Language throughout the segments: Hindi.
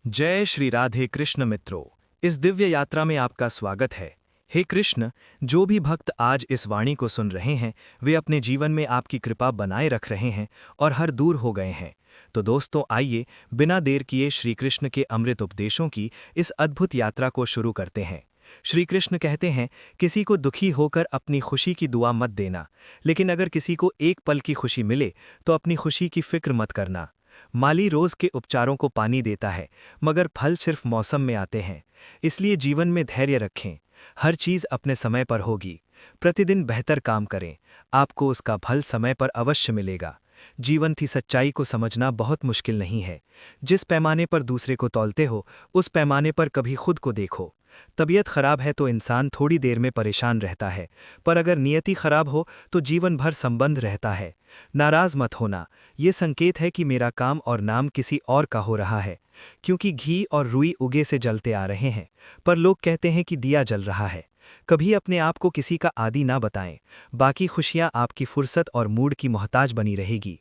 जय श्री राधे कृष्ण मित्रों। इस दिव्य यात्रा में आपका स्वागत है। हे कृष्ण, जो भी भक्त आज इस वाणी को सुन रहे हैं वे अपने जीवन में आपकी कृपा बनाए रख रहे हैं और हर दूर हो गए हैं। तो दोस्तों आइए बिना देर किए श्री कृष्ण के अमृत उपदेशों की इस अद्भुत यात्रा को शुरू करते हैं। श्री कृष्ण कहते हैं, किसी को दुखी होकर अपनी खुशी की दुआ मत देना, लेकिन अगर किसी को एक पल की खुशी मिले तो अपनी खुशी की फिक्र मत करना। माली रोज के उपचारों को पानी देता है, मगर फल सिर्फ मौसम में आते हैं। इसलिए जीवन में धैर्य रखें, हर चीज अपने समय पर होगी। प्रतिदिन बेहतर काम करें, आपको उसका फल समय पर अवश्य मिलेगा। जीवन की सच्चाई को समझना बहुत मुश्किल नहीं है। जिस पैमाने पर दूसरे को तौलते हो उस पैमाने पर कभी खुद को देखो। तबीयत खराब है तो इंसान थोड़ी देर में परेशान रहता है, पर अगर नियति खराब हो तो जीवन भर संबंध रहता है। नाराज मत होना, ये संकेत है कि मेरा काम और नाम किसी और का हो रहा है। क्योंकि घी और रुई उगे से जलते आ रहे हैं, पर लोग कहते हैं कि दिया जल रहा है। कभी अपने आप को किसी का आदी ना बताएं, बाकी खुशियां आपकी फुर्सत और मूड की मोहताज बनी रहेगी।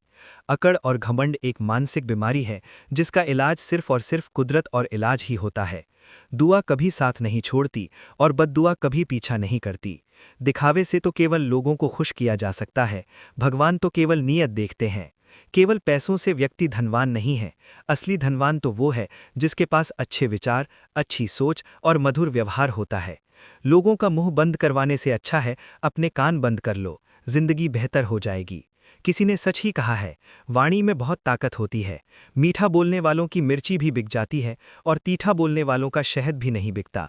अकड़ और घमंड एक मानसिक बीमारी है जिसका इलाज सिर्फ और सिर्फ कुदरत और इलाज ही होता है। दुआ कभी साथ नहीं छोड़ती और बद्दुआ कभी पीछा नहीं करती। दिखावे से तो केवल लोगों को खुश किया जा सकता है, भगवान तो केवल नीयत देखते हैं। केवल पैसों से व्यक्ति धनवान नहीं है, असली धनवान तो वो है जिसके पास अच्छे विचार, अच्छी सोच और मधुर व्यवहार होता है। लोगों का मुंह बंद करवाने से अच्छा है अपने कान बंद कर लो, जिंदगी बेहतर हो जाएगी। किसी ने सच ही कहा है, वाणी में बहुत ताकत होती है। मीठा बोलने वालों की मिर्ची भी बिक जाती है और तीखा बोलने वालों का शहद भी नहीं बिकता।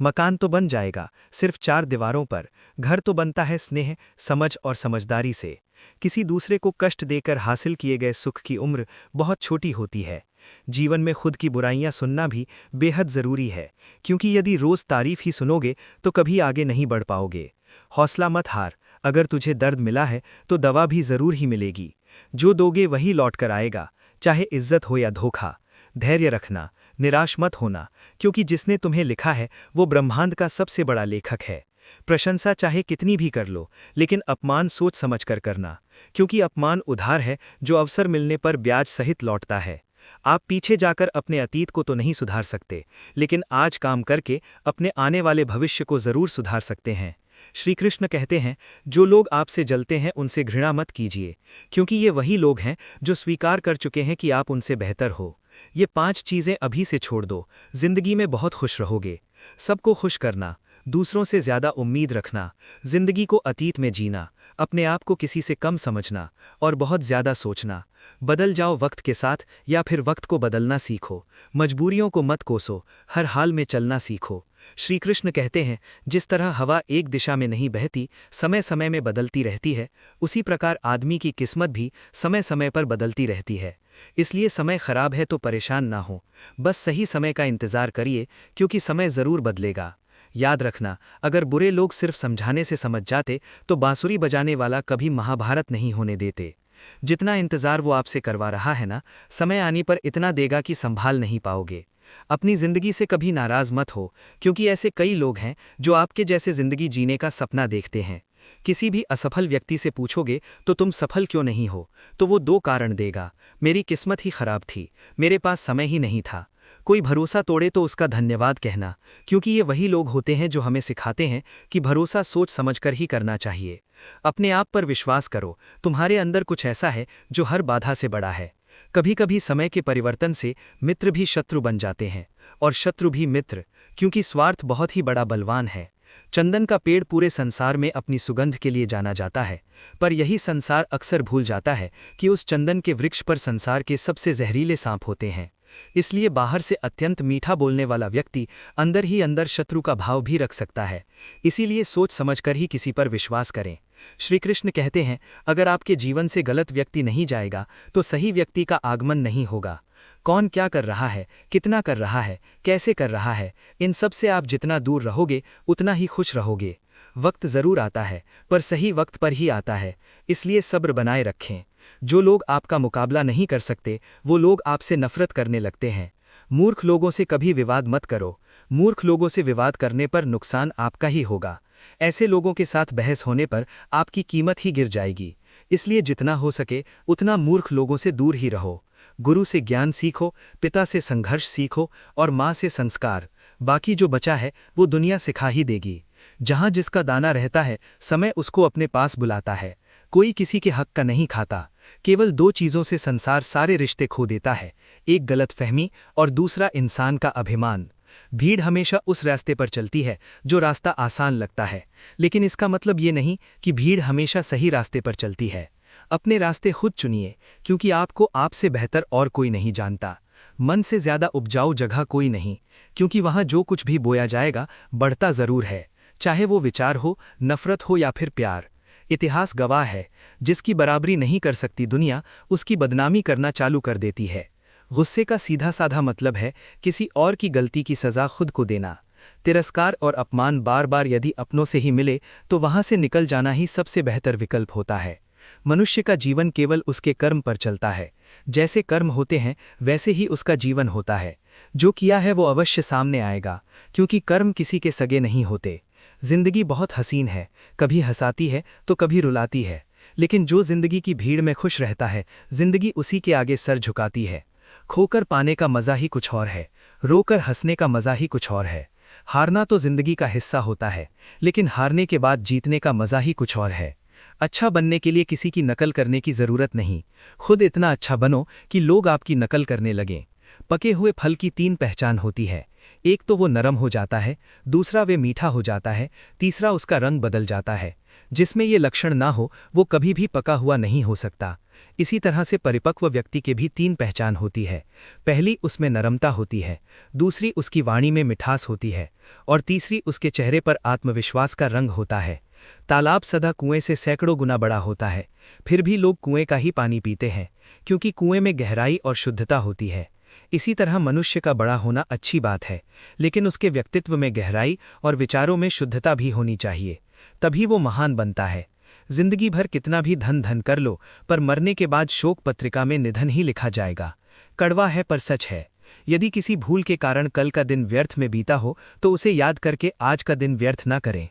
मकान तो बन जाएगा सिर्फ चार दीवारों पर, घर तो बनता है स्नेह, समझ और समझदारी से। किसी दूसरे को कष्ट देकर हासिल किए गए सुख की उम्र बहुत छोटी होती है। जीवन में खुद की बुराइयां सुनना भी बेहद जरूरी है, क्योंकि यदि रोज तारीफ ही सुनोगे तो कभी आगे नहीं बढ़ पाओगे। हौसला मत हार, अगर तुझे दर्द मिला है तो दवा भी जरूर ही मिलेगी। जो दोगे वही लौट कर आएगा, चाहे इज्जत हो या धोखा। धैर्य रखना, निराश मत होना, क्योंकि जिसने तुम्हें लिखा है वो ब्रह्मांड का सबसे बड़ा लेखक है। प्रशंसा चाहे कितनी भी कर लो, लेकिन अपमान सोच समझ कर करना, क्योंकि अपमान उधार है जो अवसर मिलने पर ब्याज सहित लौटता है। आप पीछे जाकर अपने अतीत को तो नहीं सुधार सकते, लेकिन आज काम करके अपने आने वाले भविष्य को जरूर सुधार सकते हैं। श्री कृष्ण कहते हैं, जो लोग आपसे जलते हैं उनसे घृणा मत कीजिए, क्योंकि ये वही लोग हैं जो स्वीकार कर चुके हैं कि आप उनसे बेहतर हो। ये 5 चीजें अभी से छोड़ दो, जिंदगी में बहुत खुश रहोगे। सबको खुश करना, दूसरों से ज्यादा उम्मीद रखना, जिंदगी को अतीत में जीना, अपने आप को किसी से कम समझना और बहुत ज्यादा सोचना। बदल जाओ वक्त के साथ या फिर वक्त को बदलना सीखो। मजबूरियों को मत कोसो, हर हाल में चलना सीखो। श्री कृष्ण कहते हैं, जिस तरह हवा एक दिशा में नहीं बहती, समय समय में बदलती रहती है, उसी प्रकार आदमी की किस्मत भी समय समय पर बदलती रहती है। इसलिए समय खराब है तो परेशान ना हो, बस सही समय का इंतजार करिए, क्योंकि समय जरूर बदलेगा। याद रखना, अगर बुरे लोग सिर्फ समझाने से समझ जाते तो बांसुरी बजाने वाला कभी महाभारत नहीं होने देते। जितना इंतजार वो आपसे करवा रहा है ना, समय आने पर इतना देगा कि संभाल नहीं पाओगे। अपनी जिंदगी से कभी नाराज मत हो, क्योंकि ऐसे कई लोग हैं जो आपके जैसे जिंदगी जीने का सपना देखते हैं। किसी भी असफल व्यक्ति से पूछोगे तो तुम सफल क्यों नहीं हो, तो वो 2 कारण देगा, मेरी किस्मत ही खराब थी, मेरे पास समय ही नहीं था। कोई भरोसा तोड़े तो उसका धन्यवाद कहना, क्योंकि ये वही लोग होते हैं जो हमें सिखाते हैं कि भरोसा सोच समझकर ही करना चाहिए। अपने आप पर विश्वास करो, तुम्हारे अंदर कुछ ऐसा है जो हर बाधा से बड़ा है। कभी कभी समय के परिवर्तन से मित्र भी शत्रु बन जाते हैं और शत्रु भी मित्र, क्योंकि स्वार्थ बहुत ही बड़ा बलवान है। चंदन का पेड़ पूरे संसार में अपनी सुगंध के लिए जाना जाता है, पर यही संसार अक्सर भूल जाता है कि उस चंदन के वृक्ष पर संसार के सबसे जहरीले सांप होते हैं। इसलिए बाहर से अत्यंत मीठा बोलने वाला व्यक्ति अंदर ही अंदर शत्रु का भाव भी रख सकता है। इसीलिए सोच समझकर ही किसी पर विश्वास करें। श्री कृष्ण कहते हैं, अगर आपके जीवन से गलत व्यक्ति नहीं जाएगा तो सही व्यक्ति का आगमन नहीं होगा। कौन क्या कर रहा है, कितना कर रहा है, कैसे कर रहा है, इन सब से आप जितना दूर रहोगे उतना ही खुश रहोगे। वक्त जरूर आता है, पर सही वक्त पर ही आता है, इसलिए सब्र बनाए रखें। जो लोग आपका मुकाबला नहीं कर सकते वो लोग आपसे नफरत करने लगते हैं। मूर्ख लोगों से कभी विवाद मत करो, मूर्ख लोगों से विवाद करने पर नुकसान आपका ही होगा। ऐसे लोगों के साथ बहस होने पर आपकी कीमत ही गिर जाएगी। इसलिए जितना हो सके उतना मूर्ख लोगों से दूर ही रहो। गुरु से ज्ञान सीखो, पिता से संघर्ष सीखो और माँ से संस्कार। बाकी जो बचा है वो दुनिया सिखा ही देगी। जहाँ जिसका दाना रहता है, समय उसको अपने पास बुलाता है। कोई किसी के हक का नहीं खाता। केवल दो चीज़ों से संसार सारे रिश्ते खो देता है, एक गलतफहमी और दूसरा इंसान का अभिमान। भीड़ हमेशा उस रास्ते पर चलती है जो रास्ता आसान लगता है, लेकिन इसका मतलब ये नहीं कि भीड़ हमेशा सही रास्ते पर चलती है। अपने रास्ते खुद चुनिए, क्योंकि आपको आपसे बेहतर और कोई नहीं जानता। मन से ज्यादा उपजाऊ जगह कोई नहीं, क्योंकि वहाँ जो कुछ भी बोया जाएगा बढ़ता ज़रूर है, चाहे वो विचार हो, नफरत हो या फिर प्यार। इतिहास गवाह है, जिसकी बराबरी नहीं कर सकती दुनिया, उसकी बदनामी करना चालू कर देती है। गुस्से का सीधा साधा मतलब है किसी और की गलती की सज़ा खुद को देना। तिरस्कार और अपमान बार बार यदि अपनों से ही मिले तो वहाँ से निकल जाना ही सबसे बेहतर विकल्प होता है। मनुष्य का जीवन केवल उसके कर्म पर चलता है। जैसे कर्म होते हैं वैसे ही उसका जीवन होता है। जो किया है वो अवश्य सामने आएगा, क्योंकि कर्म किसी के सगे नहीं होते। जिंदगी बहुत हसीन है, कभी हंसाती है तो कभी रुलाती है, लेकिन जो जिंदगी की भीड़ में खुश रहता है, जिंदगी उसी के आगे सर झुकाती है। खोकर पाने का मज़ा ही कुछ और है, रोकर हंसने का मज़ा ही कुछ और है। हारना तो जिंदगी का हिस्सा होता है, लेकिन हारने के बाद जीतने का मज़ा ही कुछ और है। अच्छा बनने के लिए किसी की नकल करने की ज़रूरत नहीं, खुद इतना अच्छा बनो कि लोग आपकी नकल करने लगें। पके हुए फल की तीन पहचान होती है, एक तो वो नरम हो जाता है, दूसरा वे मीठा हो जाता है, तीसरा उसका रंग बदल जाता है। जिसमें ये लक्षण ना हो वो कभी भी पका हुआ नहीं हो सकता। इसी तरह से परिपक्व व्यक्ति के भी तीन पहचान होती है। पहली उसमें नरमता होती है, दूसरी उसकी वाणी में मिठास होती है और तीसरी उसके चेहरे पर आत्मविश्वास का रंग होता है। तालाब सदा कुएं से सैकड़ों गुना बड़ा होता है, फिर भी लोग कुएं का ही पानी पीते हैं, क्योंकि कुएं में गहराई और शुद्धता होती है। इसी तरह मनुष्य का बड़ा होना अच्छी बात है, लेकिन उसके व्यक्तित्व में गहराई और विचारों में शुद्धता भी होनी चाहिए, तभी वो महान बनता है। जिंदगी भर कितना भी धन धन कर लो, पर मरने के बाद शोक पत्रिका में निधन ही लिखा जाएगा। कड़वा है पर सच है। यदि किसी भूल के कारण कल का दिन व्यर्थ में बीता हो तो उसे याद करके आज का दिन व्यर्थ न करें।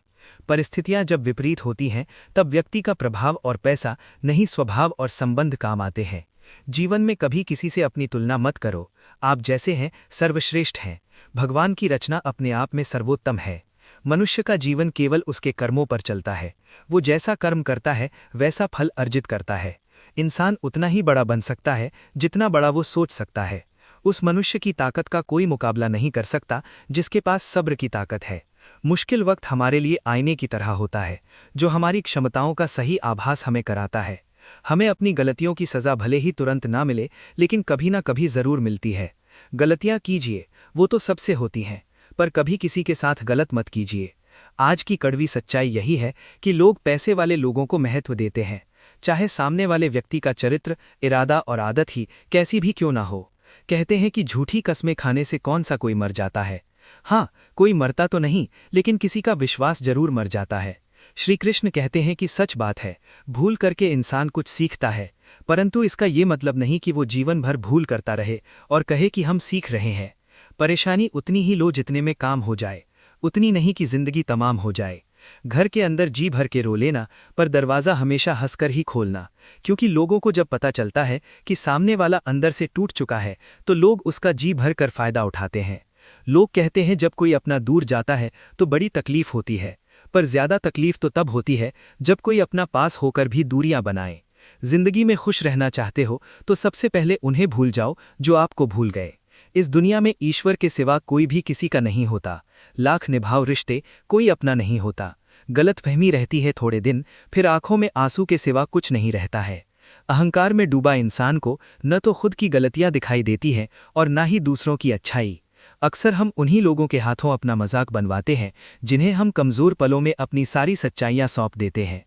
परिस्थितियां जब विपरीत होती हैं तब व्यक्ति का प्रभाव और पैसा नहीं, स्वभाव और संबंध काम आते हैं। जीवन में कभी किसी से अपनी तुलना मत करो। आप जैसे हैं सर्वश्रेष्ठ हैं। भगवान की रचना अपने आप में सर्वोत्तम है। मनुष्य का जीवन केवल उसके कर्मों पर चलता है। वो जैसा कर्म करता है वैसा फल अर्जित करता है। इंसान उतना ही बड़ा बन सकता है जितना बड़ा वो सोच सकता है। उस मनुष्य की ताकत का कोई मुकाबला नहीं कर सकता जिसके पास सब्र की ताकत है। मुश्किल वक्त हमारे लिए आईने की तरह होता है, जो हमारी क्षमताओं का सही आभास हमें कराता है। हमें अपनी गलतियों की सज़ा भले ही तुरंत ना मिले, लेकिन कभी ना कभी ज़रूर मिलती है। गलतियाँ कीजिए, वो तो सबसे होती हैं, पर कभी किसी के साथ गलत मत कीजिए। आज की कड़वी सच्चाई यही है कि लोग पैसे वाले लोगों को महत्व देते हैं, चाहे सामने वाले व्यक्ति का चरित्र, इरादा और आदत ही कैसी भी क्यों ना हो। कहते हैं कि झूठी कस्में खाने से कौन सा कोई मर जाता है। हाँ, कोई मरता तो नहीं, लेकिन किसी का विश्वास जरूर मर जाता है। श्री कृष्ण कहते हैं कि सच बात है, भूल करके इंसान कुछ सीखता है, परंतु इसका ये मतलब नहीं कि वो जीवन भर भूल करता रहे और कहे कि हम सीख रहे हैं। परेशानी उतनी ही लो जितने में काम हो जाए, उतनी नहीं कि जिंदगी तमाम हो जाए। घर के अंदर जी भर के रो लेना, पर दरवाज़ा हमेशा हंसकर ही खोलना, क्योंकि लोगों को जब पता चलता है कि सामने वाला अंदर से टूट चुका है तो लोग उसका जी भर कर फायदा उठाते हैं। लोग कहते हैं जब कोई अपना दूर जाता है तो बड़ी तकलीफ होती है, पर ज्यादा तकलीफ तो तब होती है जब कोई अपना पास होकर भी दूरियां बनाए। जिंदगी में खुश रहना चाहते हो तो सबसे पहले उन्हें भूल जाओ जो आपको भूल गए। इस दुनिया में ईश्वर के सिवा कोई भी किसी का नहीं होता। लाख निभाव रिश्ते, कोई अपना नहीं होता। गलतफहमी रहती है थोड़े दिन, फिर आंखों में आंसू के सिवा कुछ नहीं रहता है। अहंकार में डूबा इंसान को न तो खुद की गलतियां दिखाई देती हैं और न ही दूसरों की अच्छाई। अक्सर हम उन्हीं लोगों के हाथों अपना मजाक बनवाते हैं जिन्हें हम कमज़ोर पलों में अपनी सारी सच्चाइयां सौंप देते हैं।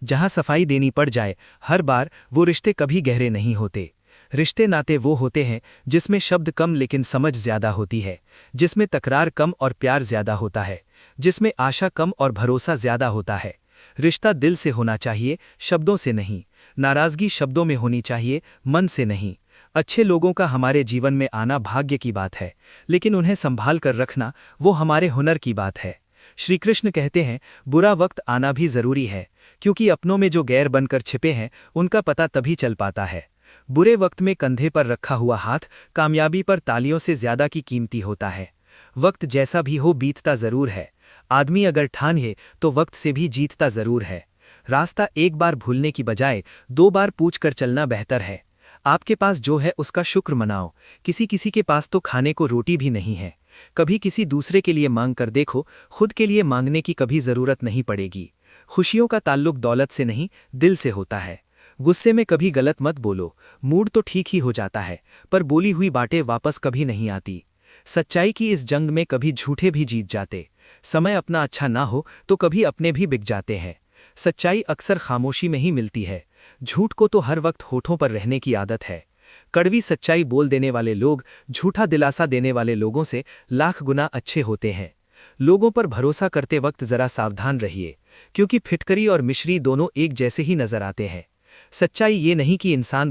जहां सफाई देनी पड़ जाए हर बार, वो रिश्ते कभी गहरे नहीं होते। रिश्ते नाते वो होते हैं जिसमें शब्द कम लेकिन समझ ज्यादा होती है, जिसमें तकरार कम और प्यार ज्यादा होता है, जिसमें आशा कम और भरोसा ज्यादा होता है। रिश्ता दिल से होना चाहिए, शब्दों से नहीं। नाराजगी शब्दों में होनी चाहिए, मन से नहीं। अच्छे लोगों का हमारे जीवन में आना भाग्य की बात है, लेकिन उन्हें संभाल कर रखना वो हमारे हुनर की बात है। श्री कृष्ण कहते हैं बुरा वक्त आना भी जरूरी है, क्योंकि अपनों में जो गैर बनकर छिपे हैं उनका पता तभी चल पाता है। बुरे वक्त में कंधे पर रखा हुआ हाथ कामयाबी पर तालियों से ज्यादा की कीमती होता है। वक्त जैसा भी हो बीतता जरूर है। आदमी अगर ठान है तो वक्त से भी जीतता जरूर है। रास्ता एक बार भूलने की बजाय 2 बार पूछकर चलना बेहतर है। आपके पास जो है उसका शुक्र मनाओ। किसी किसी के पास तो खाने को रोटी भी नहीं है। कभी किसी दूसरे के लिए मांग कर देखो, खुद के लिए मांगने की कभी जरूरत नहीं पड़ेगी। खुशियों का ताल्लुक दौलत से नहीं, दिल से होता है। गुस्से में कभी गलत मत बोलो। मूड तो ठीक ही हो जाता है, पर बोली हुई बातें वापस कभी नहीं आती। सच्चाई की इस जंग में कभी झूठे भी जीत जाते। समय अपना अच्छा ना हो तो कभी अपने भी बिक जाते हैं। सच्चाई अक्सर खामोशी में ही मिलती है। झूठ को तो हर वक्त होठों पर रहने की आदत है। कड़वी सच्चाई बोल देने वाले लोग झूठा दिलासा देने वाले लोगों से लाख गुना अच्छे होते हैं। लोगों पर भरोसा करते वक्त जरा सावधान रहिए, क्योंकि फिटकरी और मिश्री दोनों एक जैसे ही नजर आते हैं। सच्चाई ये नहीं कि इंसान